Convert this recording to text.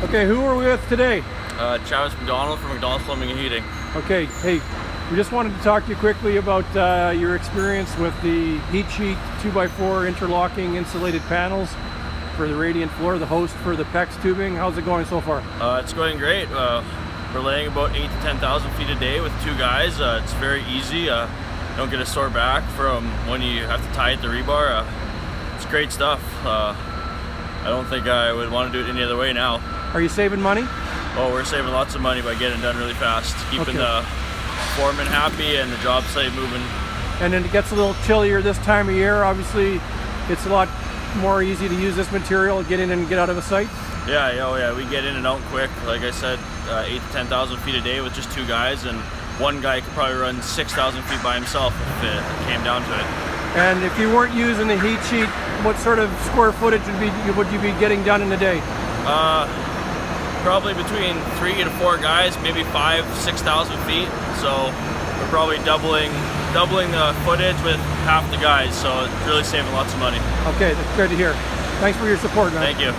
Okay, who are we with today? Travis McDonald from McDonald Plumbing and Heating. Okay, hey, we just wanted to talk to you quickly about your experience with the HeatSheet 2x4 interlocking insulated panels for the radiant floor, the host for the PEX tubing. How's it going so far? It's going great. We're laying about 8,000 to 10,000 feet a day with two guys. It's very easy. Don't get a sore back from when you have to tie it to rebar. It's great stuff. I don't think I would want to do it any other way now. Are you saving money? Oh, we're saving lots of money by getting it done really fast, keeping the foreman happy and the job site moving. And then it gets a little chillier this time of year. Obviously, it's a lot more easy to use this material, get in and get out of a site. Yeah, oh yeah, we get in and out quick. Like I said, 8,000 to 10,000 feet a day with just two guys, and one guy could probably run 6,000 feet by himself if it came down to it. And if you weren't using the HeatSheet, what sort of square footage would you be getting done in a day? Probably between 3 to 4 guys, maybe 5,000 to 6,000 feet. So we're probably doubling the footage with half the guys. So it's really saving lots of money. Okay, that's good to hear. Thanks for your support, man. Thank you.